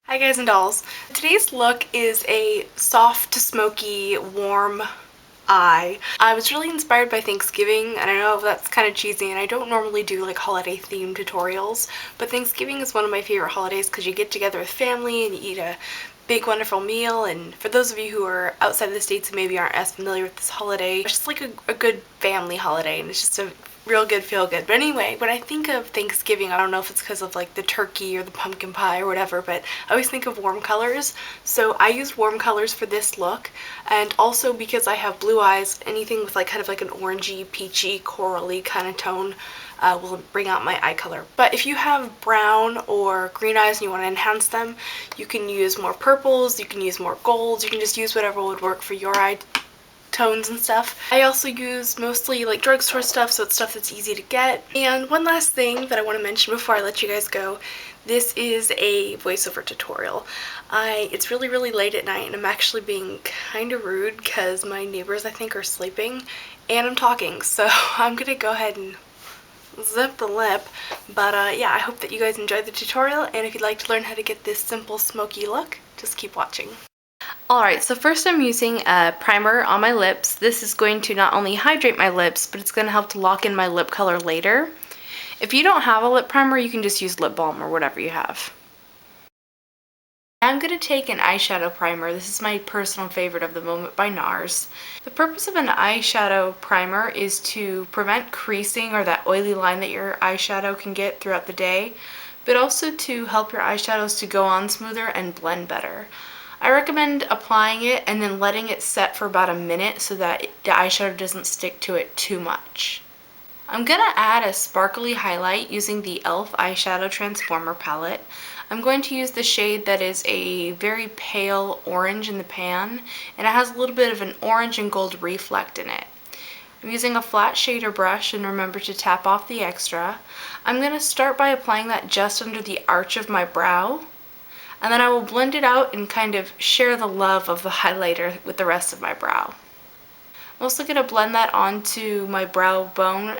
Hi guys and dolls. Today's look is a soft to smoky warm eye. I was really inspired by Thanksgiving, and I know that's kind of cheesy and I don't normally do like holiday themed tutorials, but Thanksgiving is one of my favorite holidays because you get together with family and you eat a big wonderful meal. And for those of you who are outside of the States and maybe aren't as familiar with this holiday, it's just like a good family holiday, and it's just a real good feel good. But anyway, when I think of Thanksgiving, I don't know if it's because of like the turkey or the pumpkin pie or whatever, but I always think of warm colors. So I used warm colors for this look, and also because I have blue eyes, anything with like kind of like an orangey, peachy, corally kind of tone will bring out my eye color. But if you have brown or green eyes and you want to enhance them, you can use more purples, you can use more golds, you can just use whatever would work for your eye tones and stuff. I also use mostly like drugstore stuff, so it's stuff that's easy to get. And one last thing that I want to mention before I let you guys go, this is a voiceover tutorial. It's really late at night and I'm actually being kind of rude because my neighbors I think are sleeping and I'm talking, so I'm gonna go ahead and zip the lip. But yeah, I hope that you guys enjoyed the tutorial, and if you'd like to learn how to get this simple smoky look, just keep watching. Alright, so first I'm using a primer on my lips. This is going to not only hydrate my lips, but it's going to help to lock in my lip color later. If you don't have a lip primer, you can just use lip balm or whatever you have. I'm going to take an eyeshadow primer. This is my personal favorite of the moment by NARS. The purpose of an eyeshadow primer is to prevent creasing or that oily line that your eyeshadow can get throughout the day, but also to help your eyeshadows to go on smoother and blend better. I recommend applying it and then letting it set for about a minute so that the eyeshadow doesn't stick to it too much. I'm going to add a sparkly highlight using the e.l.f. eyeshadow transformer palette. I'm going to use the shade that is a very pale orange in the pan, and it has a little bit of an orange and gold reflect in it. I'm using a flat shader brush, and remember to tap off the extra. I'm going to start by applying that just under the arch of my brow, and then I will blend it out and kind of share the love of the highlighter with the rest of my brow. I'm also going to blend that onto my brow bone,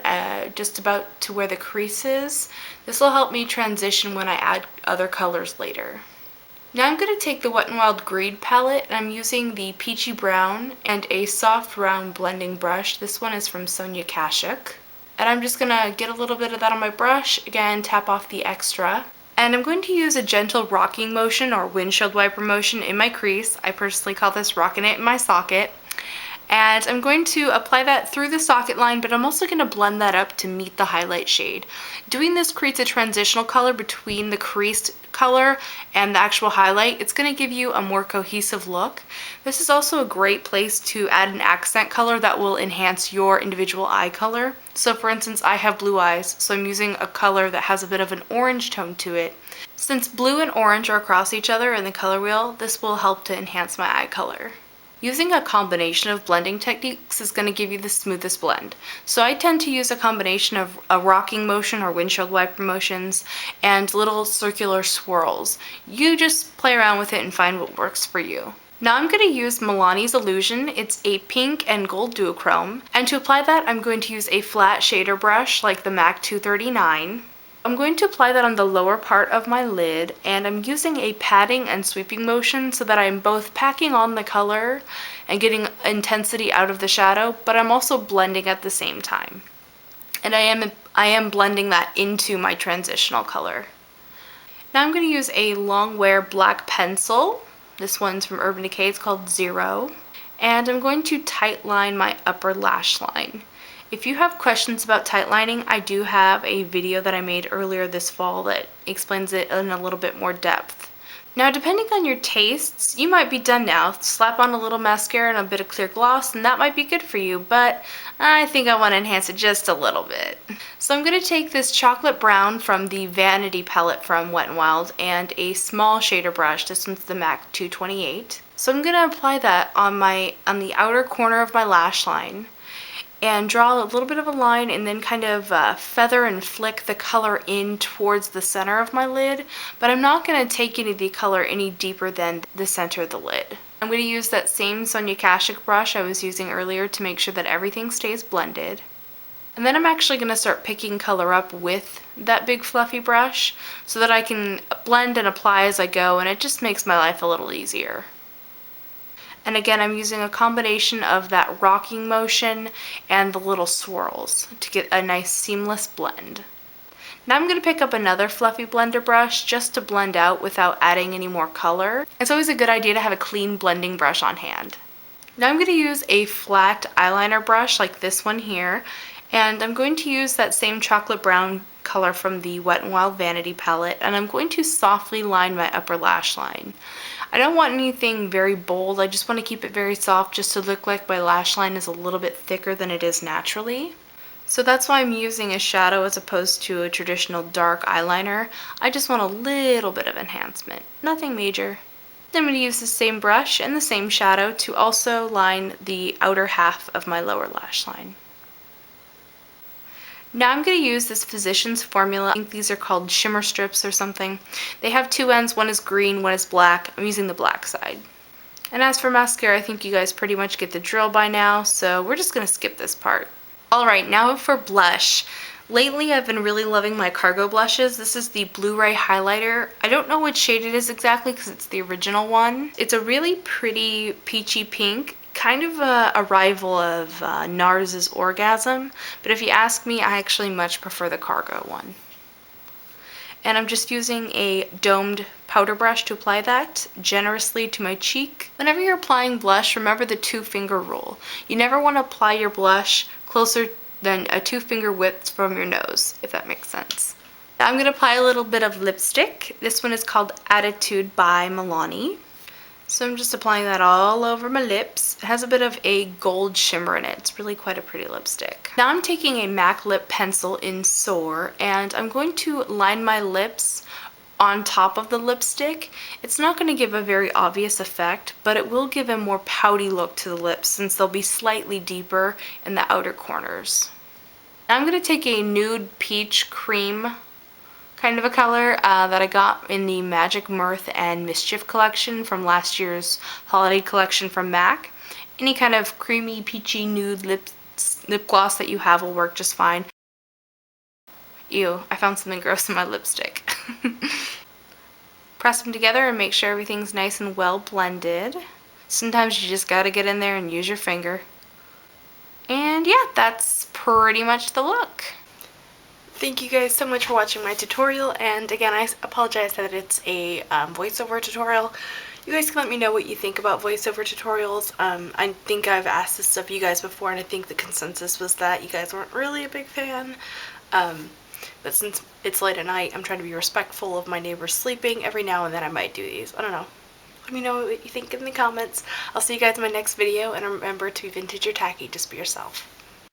just about to where the crease is. This will help me transition when I add other colors later. Now I'm going to take the Wet n Wild Greed palette, and I'm using the peachy brown and a soft round blending brush. This one is from Sonia Kashuk. And I'm just going to get a little bit of that on my brush, again tap off the extra. And I'm going to use a gentle rocking motion or windshield wiper motion in my crease. I personally call this rocking it in my socket. And I'm going to apply that through the socket line, but I'm also going to blend that up to meet the highlight shade. Doing this creates a transitional color between the creased color and the actual highlight. It's going to give you a more cohesive look. This is also a great place to add an accent color that will enhance your individual eye color. So for instance, I have blue eyes, so I'm using a color that has a bit of an orange tone to it. Since blue and orange are across each other in the color wheel, this will help to enhance my eye color. Using a combination of blending techniques is going to give you the smoothest blend. So I tend to use a combination of a rocking motion or windshield wiper motions and little circular swirls. You just play around with it and find what works for you. Now I'm going to use Milani's Illusion. It's a pink and gold duochrome. And to apply that, I'm going to use a flat shader brush like the MAC 239. I'm going to apply that on the lower part of my lid, and I'm using a patting and sweeping motion so that I'm both packing on the color and getting intensity out of the shadow, but I'm also blending at the same time. And I am blending that into my transitional color. Now I'm going to use a long wear black pencil. This one's from Urban Decay, it's called Zero. And I'm going to tight line my upper lash line. If you have questions about tight lining, I do have a video that I made earlier this fall that explains it in a little bit more depth. Now, depending on your tastes, you might be done now. Slap on a little mascara and a bit of clear gloss, and that might be good for you, but I think I want to enhance it just a little bit. So I'm going to take this chocolate brown from the Vanity palette from Wet n Wild and a small shader brush. This one's the MAC 228. So I'm going to apply that on the outer corner of my lash line, and draw a little bit of a line and then kind of feather and flick the color in towards the center of my lid, but I'm not going to take any of the color any deeper than the center of the lid. I'm going to use that same Sonia Kashuk brush I was using earlier to make sure that everything stays blended. And then I'm actually going to start picking color up with that big fluffy brush so that I can blend and apply as I go, and it just makes my life a little easier. And again, I'm using a combination of that rocking motion and the little swirls to get a nice seamless blend. Now I'm going to pick up another fluffy blender brush just to blend out without adding any more color. It's always a good idea to have a clean blending brush on hand. Now I'm going to use a flat eyeliner brush like this one here, and I'm going to use that same chocolate brown color from the Wet n Wild Vanity palette, and I'm going to softly line my upper lash line. I don't want anything very bold, I just want to keep it very soft just to look like my lash line is a little bit thicker than it is naturally. So that's why I'm using a shadow as opposed to a traditional dark eyeliner. I just want a little bit of enhancement, nothing major. Then I'm going to use the same brush and the same shadow to also line the outer half of my lower lash line. Now I'm going to use this Physicians formula. I think these are called shimmer strips or something. They have two ends, one is green, one is black. I'm using the black side. And as for mascara, I think you guys pretty much get the drill by now, so we're just going to skip this part. Alright, now for blush. Lately I've been really loving my Cargo blushes. This is the Blu-ray highlighter. I don't know which shade it is exactly because it's the original one. It's a really pretty peachy pink, kind of a rival of NARS's Orgasm, but if you ask me, I actually much prefer the Cargo one. And I'm just using a domed powder brush to apply that generously to my cheek. Whenever you're applying blush, remember the 2-finger rule. You never want to apply your blush closer than a 2-finger width from your nose, if that makes sense. Now I'm going to apply a little bit of lipstick. This one is called Attitude by Milani. So I'm just applying that all over my lips. It has a bit of a gold shimmer in it. It's really quite a pretty lipstick. Now I'm taking a MAC lip pencil in Soar, and I'm going to line my lips on top of the lipstick. It's not going to give a very obvious effect, but it will give a more pouty look to the lips since they'll be slightly deeper in the outer corners. Now I'm going to take a nude peach cream kind of a color that I got in the Magic Mirth and Mischief collection from last year's holiday collection from MAC. Any kind of creamy, peachy, nude lip gloss that you have will work just fine. Ew, I found something gross in my lipstick. Press them together and make sure everything's nice and well blended. Sometimes you just gotta get in there and use your finger. And yeah, that's pretty much the look. Thank you guys so much for watching my tutorial, and again, I apologize that it's a voiceover tutorial. You guys can let me know what you think about voiceover tutorials. I think I've asked this of you guys before, and I think the consensus was that you guys weren't really a big fan. But since it's late at night, I'm trying to be respectful of my neighbors sleeping. Every now and then I might do these. I don't know. Let me know what you think in the comments. I'll see you guys in my next video, and remember to be vintage or tacky, just be yourself.